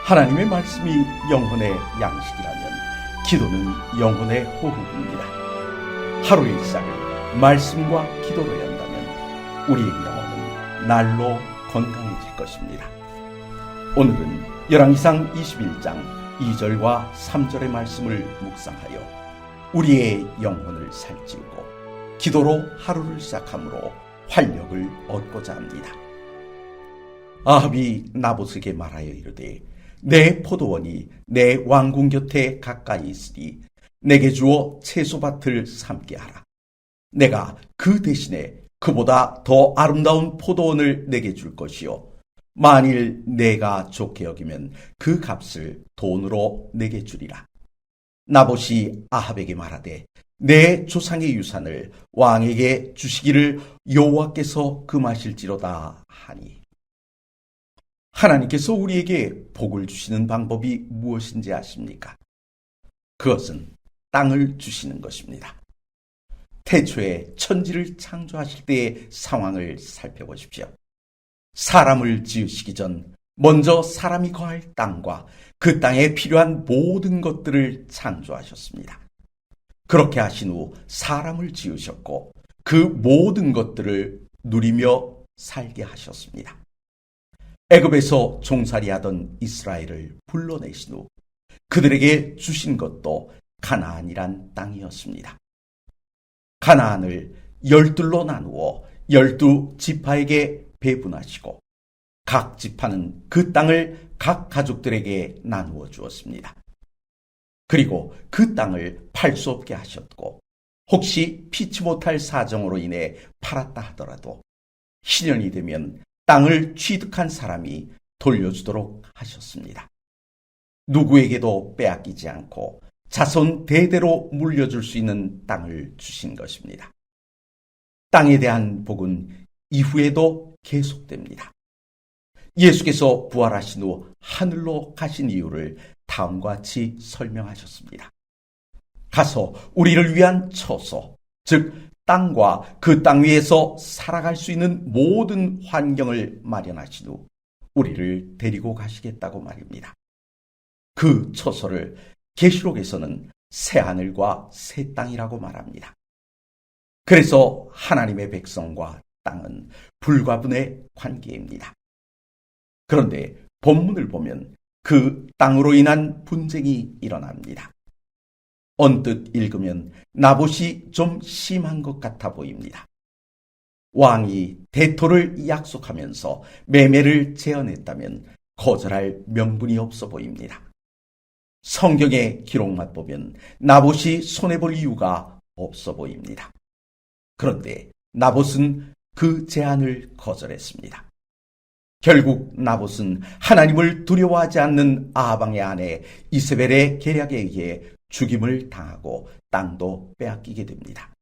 하나님의 말씀이 영혼의 양식이라면 기도는 영혼의 호흡입니다. 하루의 시작을 말씀과 기도로 연다면 우리의 영혼은 날로 건강해질 것입니다. 오늘은 열왕기상 21장 2절과 3절의 말씀을 묵상하여 우리의 영혼을 살찌우고 기도로 하루를 시작함으로 활력을 얻고자 합니다. 아합이 나봇에게 말하여 이르되 내 포도원이 내 왕궁 곁에 가까이 있으니 내게 주어 채소밭을 삼게 하라. 내가 그 대신에 그보다 더 아름다운 포도원을 내게 줄 것이요 만일 내가 좋게 여기면 그 값을 돈으로 내게 주리라. 나봇이 아합에게 말하되 내 조상의 유산을 왕에게 주시기를 여호와께서 금하실지로다 하니. 하나님께서 우리에게 복을 주시는 방법이 무엇인지 아십니까? 그것은 땅을 주시는 것입니다. 태초에 천지를 창조하실 때의 상황을 살펴보십시오. 사람을 지으시기 전 먼저 사람이 거할 땅과 그 땅에 필요한 모든 것들을 창조하셨습니다. 그렇게 하신 후 사람을 지으셨고 그 모든 것들을 누리며 살게 하셨습니다. 애굽에서 종살이하던 이스라엘을 불러내신 후 그들에게 주신 것도 가나안이란 땅이었습니다. 가나안을 12로 나누어 12지파에게 배분하시고 각 지파는 그 땅을 각 가족들에게 나누어 주었습니다. 그리고 그 땅을 팔 수 없게 하셨고 혹시 피치 못할 사정으로 인해 팔았다 하더라도 희년이 되면 땅을 취득한 사람이 돌려주도록 하셨습니다. 누구에게도 빼앗기지 않고 자손 대대로 물려줄 수 있는 땅을 주신 것입니다. 땅에 대한 복은 이후에도 계속됩니다. 예수께서 부활하신 후 하늘로 가신 이유를 다음과 같이 설명하셨습니다. 가서 우리를 위한 처소, 즉 땅과 그 땅 위에서 살아갈 수 있는 모든 환경을 마련하신 후 우리를 데리고 가시겠다고 말입니다. 그 처소를 계시록에서는 새 하늘과 새 땅이라고 말합니다. 그래서 하나님의 백성과 땅은 불가분의 관계입니다. 그런데 본문을 보면 그 땅으로 인한 분쟁이 일어납니다. 언뜻 읽으면 나봇이 좀 심한 것 같아 보입니다. 왕이 대토를 약속하면서 매매를 제언했다면 거절할 명분이 없어 보입니다. 성경의 기록만 보면 나봇이 손해볼 이유가 없어 보입니다. 그런데 나봇은 그 제안을 거절했습니다. 결국 나봇은 하나님을 두려워하지 않는 아합왕의 아내 이세벨의 계략에 의해 죽임을 당하고 땅도 빼앗기게 됩니다.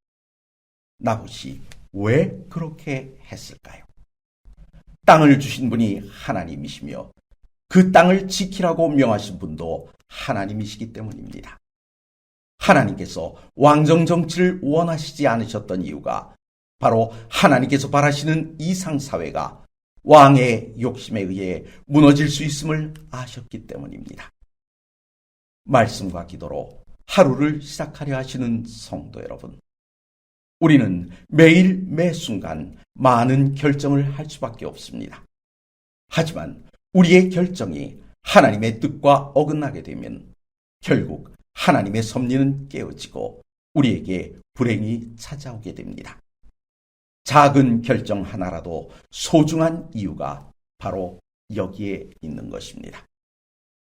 나봇이 왜 그렇게 했을까요? 땅을 주신 분이 하나님이시며 그 땅을 지키라고 명하신 분도 하나님이시기 때문입니다. 하나님께서 왕정 정치를 원하시지 않으셨던 이유가 바로 하나님께서 바라시는 이상사회가 왕의 욕심에 의해 무너질 수 있음을 아셨기 때문입니다. 말씀과 기도로 하루를 시작하려 하시는 성도 여러분, 우리는 매일 매 순간 많은 결정을 할 수밖에 없습니다. 하지만 우리의 결정이 하나님의 뜻과 어긋나게 되면 결국 하나님의 섭리는 깨어지고 우리에게 불행이 찾아오게 됩니다. 작은 결정 하나라도 소중한 이유가 바로 여기에 있는 것입니다.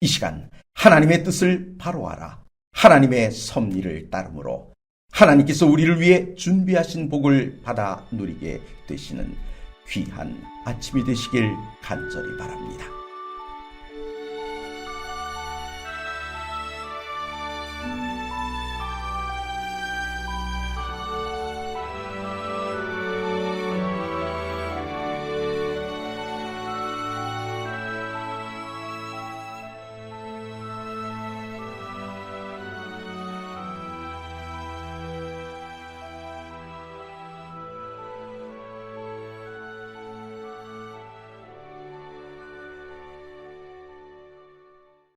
이 시간 하나님의 뜻을 바로 알아 하나님의 섭리를 따름으로 하나님께서 우리를 위해 준비하신 복을 받아 누리게 되시는 귀한 아침이 되시길 간절히 바랍니다.